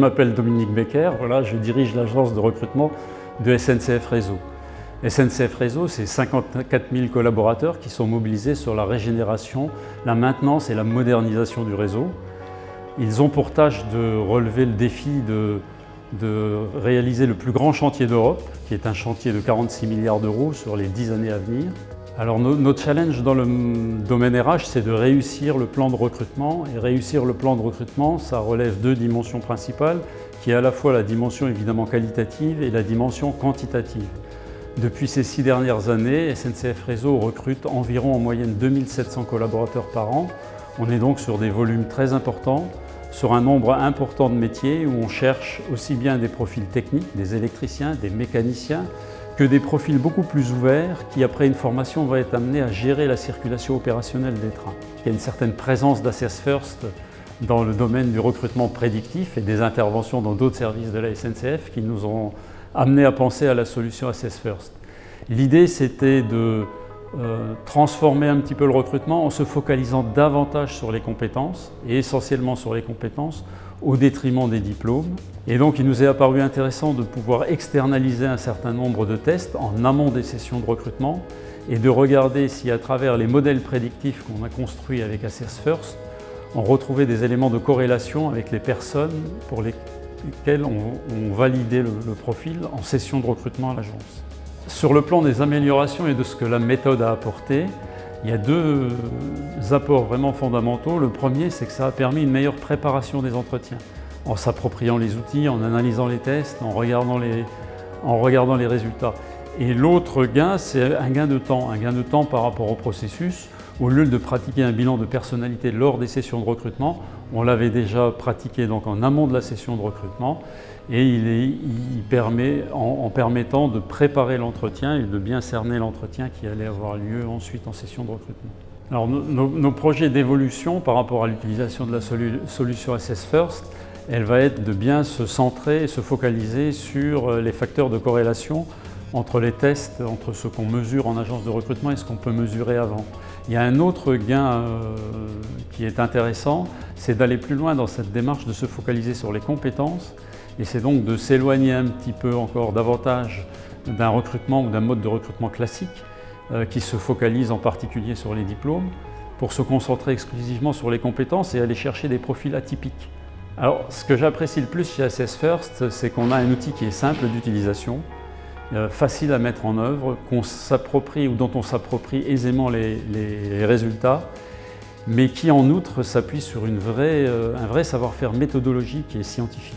m'appelle Dominique Becker, voilà, je dirige l'agence de recrutement de SNCF Réseau. SNCF Réseau, c'est 54 000 collaborateurs qui sont mobilisés sur la régénération, la maintenance et la modernisation du réseau. Ils ont pour tâche de relever le défi de réaliser le plus grand chantier d'Europe, qui est un chantier de 46 milliards d'euros sur les 10 années à venir. Alors notre challenge dans le domaine RH, c'est de réussir le plan de recrutement. Et réussir le plan de recrutement, ça relève deux dimensions principales, qui est à la fois la dimension évidemment qualitative et la dimension quantitative. Depuis ces 6 dernières années, SNCF Réseau recrute environ en moyenne 2700 collaborateurs par an. On est donc sur des volumes très importants, sur un nombre important de métiers où on cherche aussi bien des profils techniques, des électriciens, des mécaniciens, que des profils beaucoup plus ouverts qui, après une formation, vont être amenés à gérer la circulation opérationnelle des trains. Il y a une certaine présence d'Assess First dans le domaine du recrutement prédictif et des interventions dans d'autres services de la SNCF qui nous ont amenés à penser à la solution Assess First. L'idée, c'était de transformer un petit peu le recrutement en se focalisant davantage sur les compétences et essentiellement sur les compétences au détriment des diplômes. Et donc il nous est apparu intéressant de pouvoir externaliser un certain nombre de tests en amont des sessions de recrutement et de regarder si à travers les modèles prédictifs qu'on a construits avec Assess First, on retrouvait des éléments de corrélation avec les personnes pour lesquelles on validait le profil en session de recrutement à l'agence. Sur le plan des améliorations et de ce que la méthode a apporté, il y a deux apports vraiment fondamentaux. Le premier, c'est que ça a permis une meilleure préparation des entretiens, en s'appropriant les outils, en analysant les tests, en regardant les résultats. Et l'autre gain, c'est un gain de temps par rapport au processus. Au lieu de pratiquer un bilan de personnalité lors des sessions de recrutement, on l'avait déjà pratiqué donc en amont de la session de recrutement et il permet, en permettant de préparer l'entretien et de bien cerner l'entretien qui allait avoir lieu ensuite en session de recrutement. Alors nos projets d'évolution par rapport à l'utilisation de la solution Assess First, elle va être de bien se centrer et se focaliser sur les facteurs de corrélation entre les tests, entre ce qu'on mesure en agence de recrutement et ce qu'on peut mesurer avant. Il y a un autre gain qui est intéressant, c'est d'aller plus loin dans cette démarche de se focaliser sur les compétences et c'est donc de s'éloigner un petit peu encore davantage d'un recrutement ou d'un mode de recrutement classique qui se focalise en particulier sur les diplômes pour se concentrer exclusivement sur les compétences et aller chercher des profils atypiques. Alors ce que j'apprécie le plus chez Assess First, c'est qu'on a un outil qui est simple d'utilisation, facile à mettre en œuvre, qu'on s'approprie ou dont on s'approprie aisément les résultats, mais qui en outre s'appuie sur un vrai savoir-faire méthodologique et scientifique.